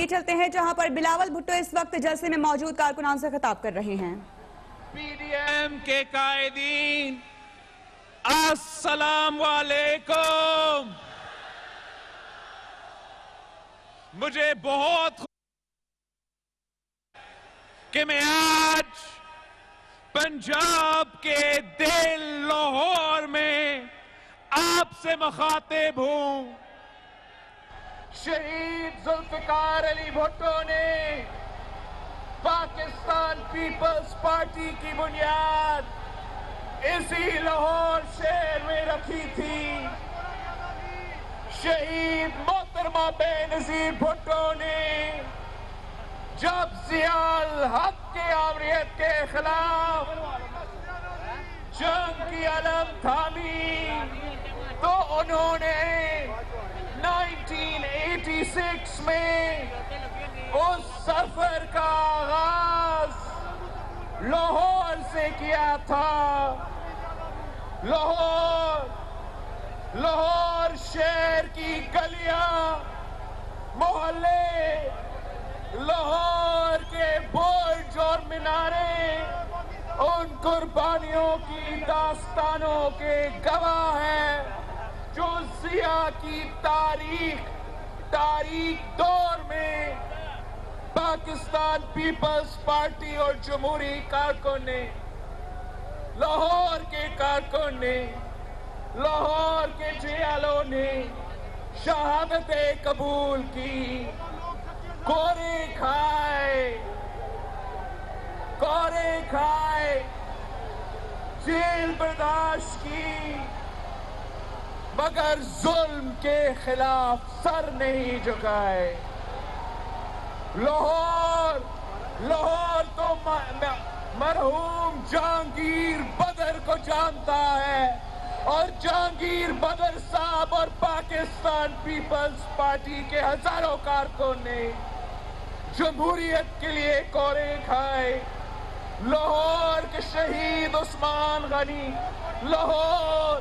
آئیے چلتے ہیں جہاں پر بلاول بھٹو اس وقت جلسے میں موجود کارکنان سے خطاب کر رہے ہیں۔ پی ڈی ایم کے قائدین السلام علیکم۔ مجھے بہت کہ میں آج پنجاب کے دل لاہور میں آپ سے مخاطب ہوں۔ شہید ذوالفقار علی بھٹو نے پاکستان پیپلز پارٹی کی بنیاد اسی لاہور شہر میں رکھی تھی۔ شہید محترمہ بے نظیر بھٹو نے جب ضیاء الحق کے آمریت کے خلاف جنگ کی علم تھامی تو انہوں نے 1986 میں اس سفر کا آغاز لاہور سے کیا تھا۔ لاہور شہر کی گلیاں، محلے، لاہور کے برج اور میناریں ان قربانیوں کی داستانوں کے گواہ ہیں جو ضیاء کی تاریخ دور میں پاکستان پیپلز پارٹی اور جمہوری کارکن نے، لاہور کے کارکن نے، لاہور کے جیالوں نے شہادتیں قبول کی، کورے کھائے، جیل برداشت کی، مگر ظلم کے خلاف سر نہیں جھکائے۔ لاہور تو مرحوم جہانگیر بدر کو جانتا ہے، اور جہانگیر بدر صاحب اور پاکستان پیپلز پارٹی کے ہزاروں کارکن نے جمہوریت کے لیے کورے کھائے۔ لاہور کے شہید عثمان غنی، لاہور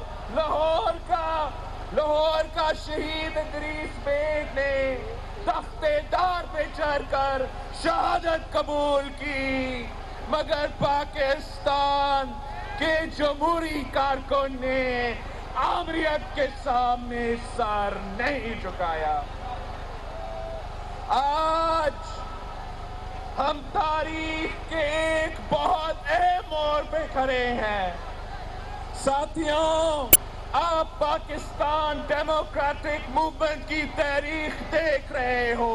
کا شہید ادریس بیگ نے تخت دار پہ چڑھ کر شہادت قبول کی، مگر پاکستان کے جمہوری کارکن نے آمریت کے سامنے سر نہیں جھکایا۔ آج ہم تاریخ کے ایک بہت اہم موڑ پہ کھڑے ہیں۔ ساتھیوں، آپ پاکستان ڈیموکریٹک موومنٹ کی تاریخ دیکھ رہے ہو۔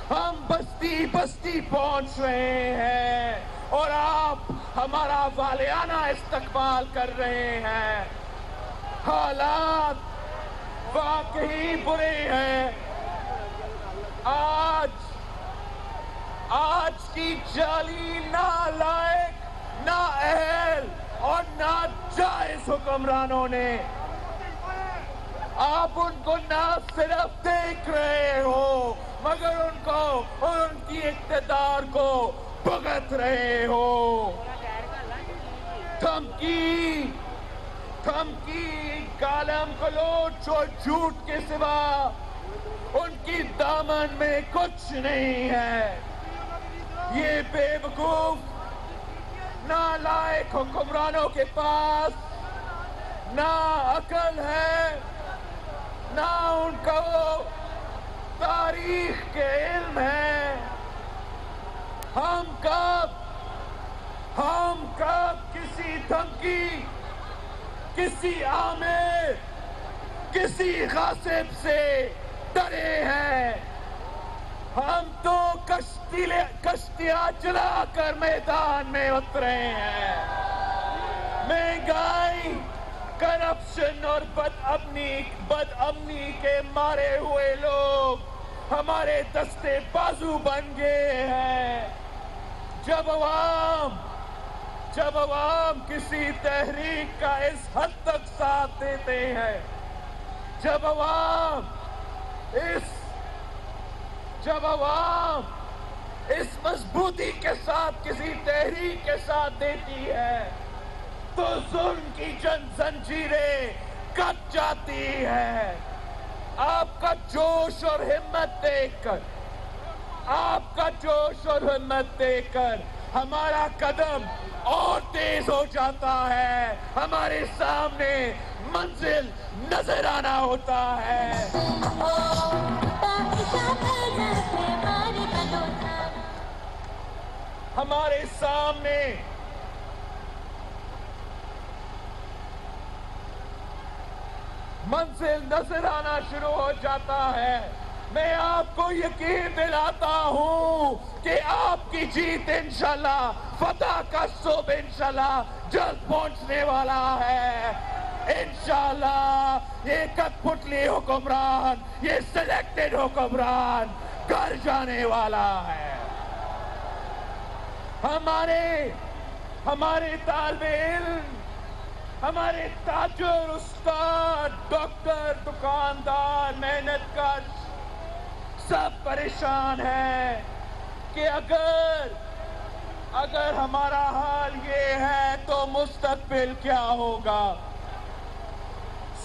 ہم بستی بستی پہنچ رہے ہیں اور آپ ہمارا والیانہ استقبال کر رہے ہیں۔ حالات واقعی برے ہیں۔ آج کی جعلی نالائق، نااہل اور ناجائز حکمرانوں نے آپ ان کو نہ صرف دیکھ رہے ہو مگر ان کو اور ان کی اقتدار کو بھگت رہے ہو۔ دھمکی، گالم گلوچ اور جھوٹ کے سوا ان کی دامن میں کچھ نہیں ہے۔ یہ بے وقوف نالائق حکمرانوں کے پاس نہ عقل ہے، نہ ان کا وہ تاریخ کے علم ہے۔ ہم کب کسی دھمکی، کسی آمر، کسی غاصب سے ڈرے ہیں؟ ہم تو کشتیاں چلا کر میدان میں اترے ہیں۔ مہنگائی، کرپشن اور بدامنی کے مارے ہوئے لوگ ہمارے دستے بازو بن گئے ہیں۔ جب عوام کسی تحریک کا اس حد تک ساتھ دیتے ہیں، جب عوام اس مضبوطی کے ساتھ کسی تحریک کے ساتھ دیتی ہے تو ظلم کی زنجیریں کٹ جاتی ہے۔ آپ کا جوش اور ہمت دیکھ کر آپ کا جوش اور ہمت دیکھ کر ہمارا قدم اور تیز ہو جاتا ہے، ہمارے سامنے منزل نظر آنا ہوتا ہے۔ ہمارے سامنے منزل نظر آنا شروع ہو جاتا ہے۔ میں آپ کو یقین دلاتا ہوں کہ آپ کی جیت انشاءاللہ، فتح کا صبح انشاءاللہ جلد پہنچنے والا ہے۔ انشاءاللہ یہ کٹ پتلی حکمران، یہ سلیکٹڈ حکمران گھر جانے والا ہے۔ ہمارے طالب علم، ہمارے تاجر، استاد، ڈاکٹر، دکاندار، محنت کش سب پریشان ہیں کہ اگر ہمارا حال یہ ہے تو مستقبل کیا ہوگا۔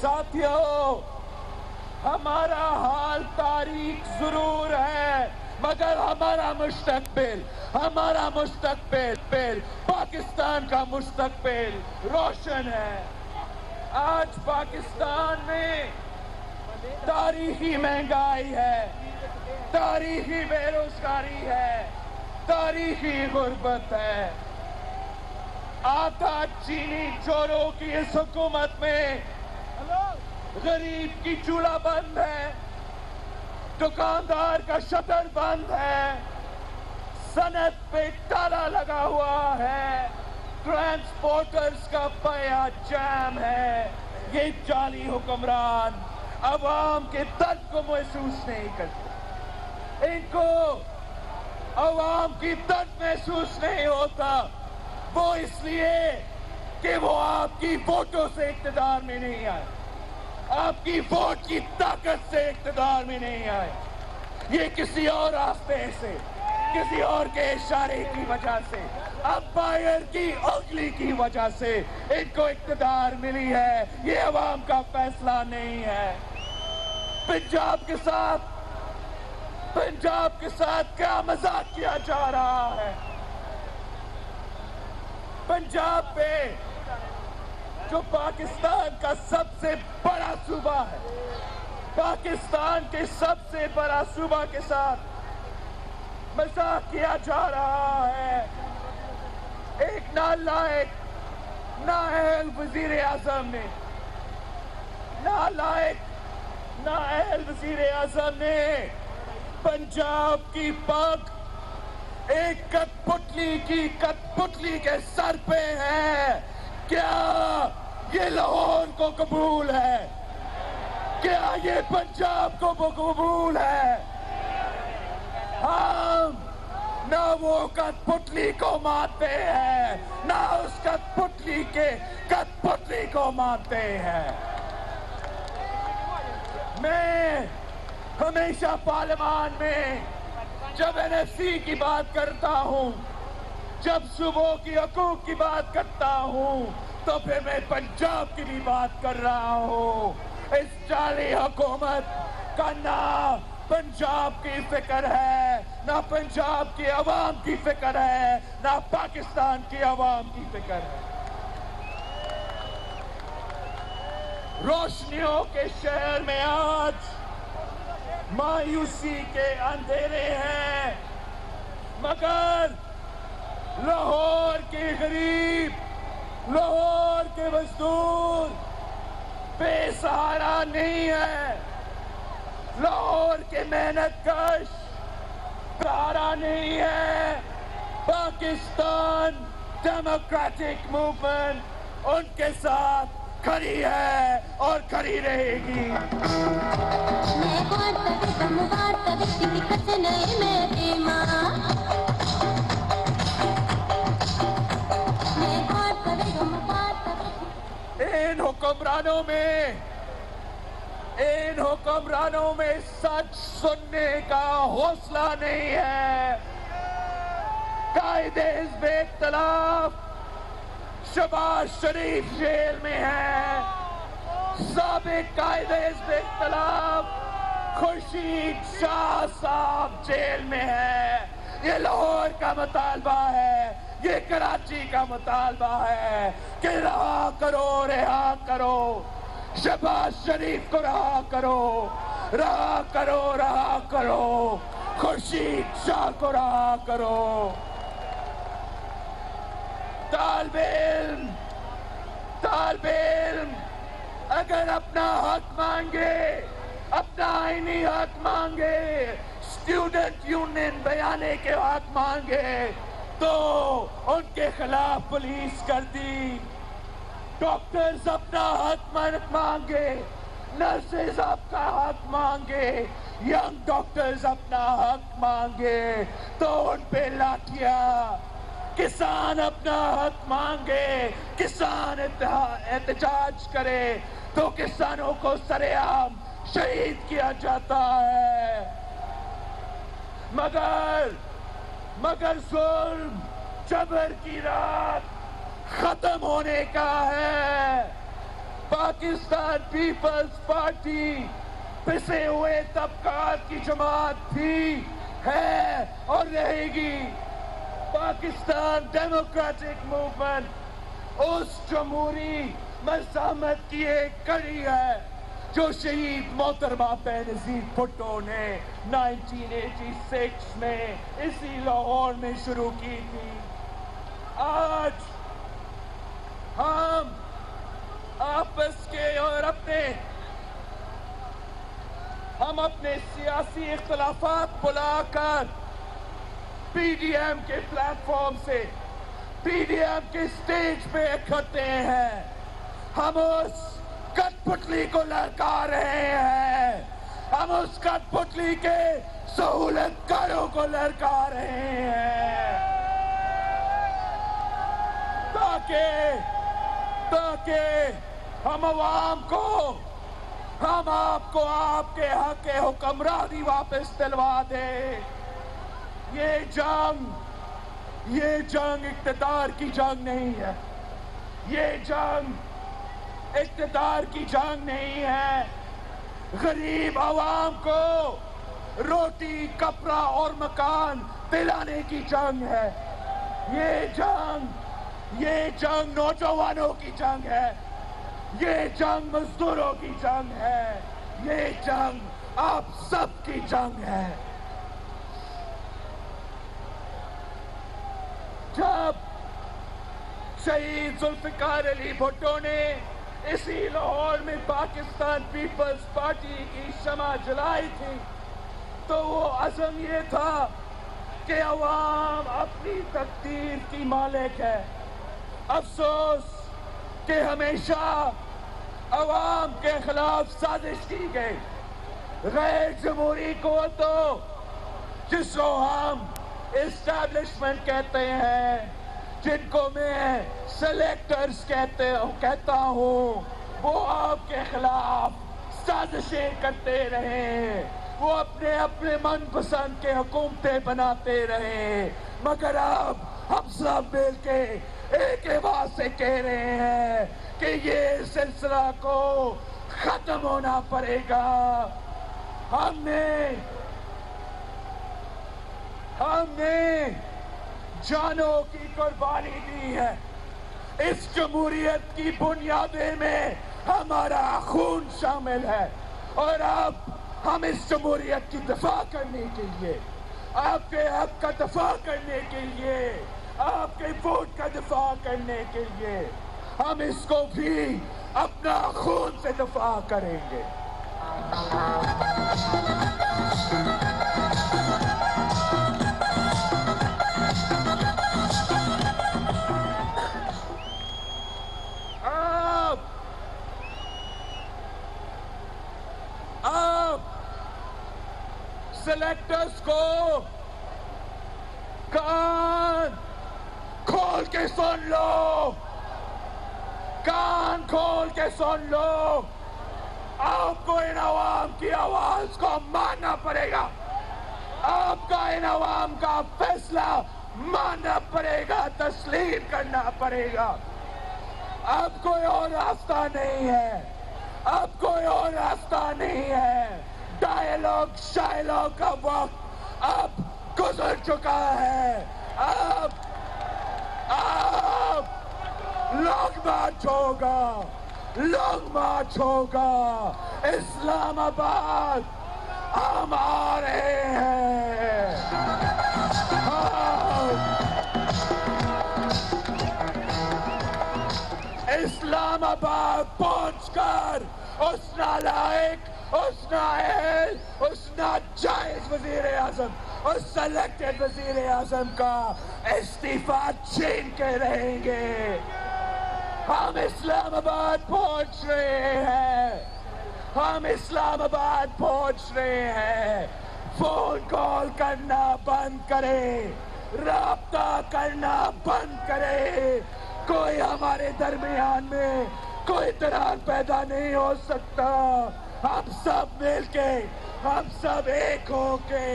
ساتھیو، ہمارا حال تاریخ ضرور ہے، مگر ہمارا مستقبل پاکستان کا مستقبل روشن ہے۔ آج پاکستان میں تاریخی مہنگائی ہے، تاریخی بے روزگاری ہے، تاریخی غربت ہے۔ آٹا چینی چوروں کی اس حکومت میں غریب کی چولہا بند ہے، دکاندار کا شٹر بند ہے، صنعت پہ تالا لگا ہوا ہے، ٹرانسپورٹرز کا پیا جام ہے۔ یہ جعلی حکمران عوام کے درد کو محسوس نہیں کرتے، ان کو عوام کی درد محسوس نہیں ہوتا، وہ اس لیے کہ وہ آپ کی ووٹوں سے اقتدار میں نہیں آئے، آپ کی ووٹ کی طاقت سے اقتدار میں نہیں آئے، یہ کسی اور راستے سے، کسی اور کے اشارے کی وجہ سے، امپائر کی انگلی کی وجہ سے ان کو اقتدار ملی ہے، یہ عوام کا فیصلہ نہیں ہے۔ پنجاب کے ساتھ کیا مذاق کیا جا رہا ہے؟ پنجاب پہ جو پاکستان کا سب سے بڑا صوبہ ہے، پاکستان کے سب سے بڑا صوبہ کے ساتھ مذاق کیا جا رہا ہے۔ ایک نالائق نااہل وزیر اعظم نے پنجاب کی پگ ایک کٹ پتلی کے سر پہ ہے۔ کیا یہ لاہور کو قبول ہے؟ کیا یہ پنجاب کو قبول ہے؟ ہم نہ وہ کٹ پتلی کو مانتے ہیں، نہ اس کٹ پتلی کو مانتے ہیں۔ میں ہمیشہ پارلیمان میں جب NFC کی بات کرتا ہوں، جب صوبوں کی حقوق کی بات کرتا ہوں، تو پھر میں پنجاب کی بھی بات کر رہا ہوں۔ اس جعلی حکومت کا نہ پنجاب کی فکر ہے، نہ پنجاب کی عوام کی فکر ہے، نہ پاکستان کی عوام کی فکر ہے۔ روشنیوں کے شہر میں آج مایوسی کے اندھیرے ہیں، مگر لاہور کے غریب، لاہور کے مزدور بے سہارا نہیں ہے، لاہور کے محنت کش سہارا نہیں ہے۔ پاکستان ڈیموکریٹک موومنٹ ان کے ساتھ کھڑی ہے اور کھڑی رہے گی۔ ان حکمرانوں میں سچ سننے کا حوصلہ نہیں ہے۔ قائد حزب اختلاف شہباز شریف جیل میں ہے، سابق قائد حزب اختلاف خورشید شاہ صاحب جیل میں ہے. یہ لاہور کا مطالبہ ہے, یہ کراچی کا مطالبہ ہے کہ رہا کرو, رہا کرو شہباز شریف کو, رہا کرو, رہا کرو, رہا کرو خورشید شاہ کو, رہا کرو. طالب علم اگر اپنا حق مانگے, اپنا آئینی حق مانگے, اسٹوڈنٹ یونین بیانے کے حق مانگے تو ان کے خلاف پولیس کر دی. ڈاکٹرز اپنا حق مانگے, نرسز اپنا حق مانگے, ینگ ڈاکٹرز اپنا حق مانگے تو ان پہ لاٹھیاں. کسان اپنا حق مانگے, کسان احتجاج کرے تو کسانوں کو سر عام شہید کیا جاتا ہے. مگر ظلم جبر کی رات ختم ہونے کا ہے. پاکستان پیپلز پارٹی پسے ہوئے طبقات کی جماعت تھی, ہے اور رہے گی. پاکستان ڈیموکریٹک موومنٹ اس جمہوری مزاحمت کی ایک کڑی ہے جو شہید محترمہ بینظیر بھٹو نے 1986 میں اسی لاہور میں شروع کی تھی. آج ہم آپس کے اور اپنے سیاسی اختلافات بلا کر پی ڈی ایم کے پلیٹ فارم سے, پی ڈی ایم کے سٹیج پہ اکھڑتے ہیں. ہم اس کٹ پتلی کو لڑکا رہے ہیں, ہم اس کٹ پتلی کے سہولت کاروں کو لڑکا رہے ہیں تاکہ ہم عوام کو, ہم آپ کو آپ کے حق حکمرانی واپس دلوا دیں. یہ جنگ اقتدار کی جنگ نہیں ہے, یہ جنگ اقتدار کی جنگ نہیں ہے. غریب عوام کو روٹی, کپڑا اور مکان دلانے کی جنگ ہے. یہ جنگ نوجوانوں کی جنگ ہے, یہ جنگ مزدوروں کی جنگ ہے, یہ جنگ آپ سب کی جنگ ہے. جب شہید ذوالفقار علی بھٹو نے اسی لاہور میں پاکستان پیپلز پارٹی کی شمع جلائی تھی تو وہ عزم یہ تھا کہ عوام اپنی تقدیر کی مالک ہے. افسوس کہ ہمیشہ عوام کے خلاف سازش کی گئی. غیر جمہوری قوتوں جس کو ہم اسٹیبلشمنٹ کہتے ہیں, جن کو میں سلیکٹرز کہتا ہوں, وہ آپ کے خلاف سازشیں کرتے رہے, وہ اپنے من پسند کے حکومتیں بناتے رہے. مگر اب ہم سب مل کے ایک آواز سے کہہ رہے ہیں کہ یہ سلسلہ کو ختم ہونا پڑے گا. ہم نے جانوں کی قربانی دی ہے. اس جمہوریت کی بنیادیں میں ہمارا خون شامل ہے, اور اب ہم اس جمہوریت کی دفاع کرنے کے لیے, آپ کے حق کا دفاع کرنے کے لیے, آپ کے ووٹ کا دفاع کرنے کے لیے ہم اس کو بھی اپنا خون سے دفاع کریں گے. آپ سلیکٹرز کو کان کھول کے سن لو, کان کھول کے سن لو. آپ کو ان عوام کی آواز کو ماننا پڑے گا, آپ کا ان عوام کا فیصلہ ماننا پڑے گا, تسلیم کرنا پڑے گا. اب کوئی اور راستہ نہیں ہے, اب کوئی اور راستہ نہیں ہے. ڈائیلاگ شائلاگ کا وقت اب گزر چکا ہے. اب لانگ مارچ ہوگا, لانگ مارچ ہوگا. اسلام آباد ہم آ رہے ہیں. اسلام آباد پہنچ کر اس نالائق, اس نااہل, اس ناجائز وزیر اعظم, اس سلیکٹڈ وزیر اعظم کا استعفیٰ چھین کے رہیں گے. ہم اسلام آباد پہنچ رہے ہیں. ہم اسلام آباد پہنچ رہے ہیں. فون کال کرنا بند کرے, رابطہ کرنا بند کرے. کوئی ہمارے درمیان میں کوئی درار پیدا نہیں ہو سکتا. ہم سب مل کے, ہم سب ایک ہو کے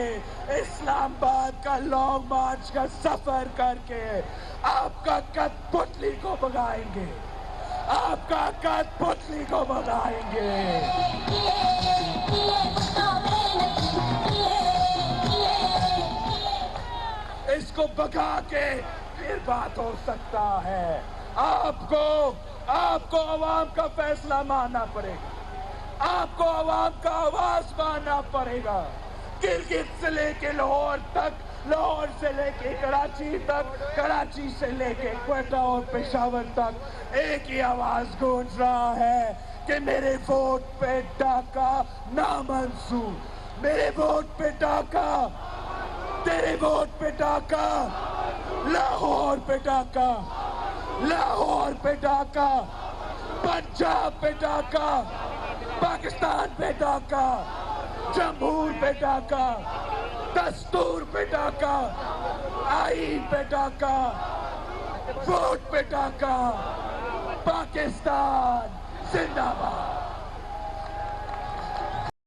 اسلام آباد کا لانگ مارچ کا سفر کر کے آپ کا کٹ پتلی کو بگائیں گے. آپ کا کٹ پتلی کو بگائیں گے. اس کو بگا کے پھر بات ہو سکتا ہے. آپ کو عوام کا فیصلہ ماننا پڑے گا. آپ کو عوام کا آواز ماننا پڑے گا. گلگت سے لے کے لاہور تک, لاہور سے لے کے کراچی تک, کراچی سے لے کے کوئٹہ اور پشاور تک ایک ہی آواز گونج رہا ہے کہ میرے ووٹ پہ ڈاکہ نامنظور. میرے ووٹ پہ ڈاکہ, تیرے ووٹ پہ ڈاکہ, لاہور پہ ڈاکہ, لاہور پہ ڈاکہ, پنجاب پہ ڈاکہ, پاکستان پہ ڈاکہ, جمہور پہ ڈاکہ, دستور پہ ڈاکہ, آئین پہ ڈاکہ, ووٹ پہ ڈاکہ. پاکستان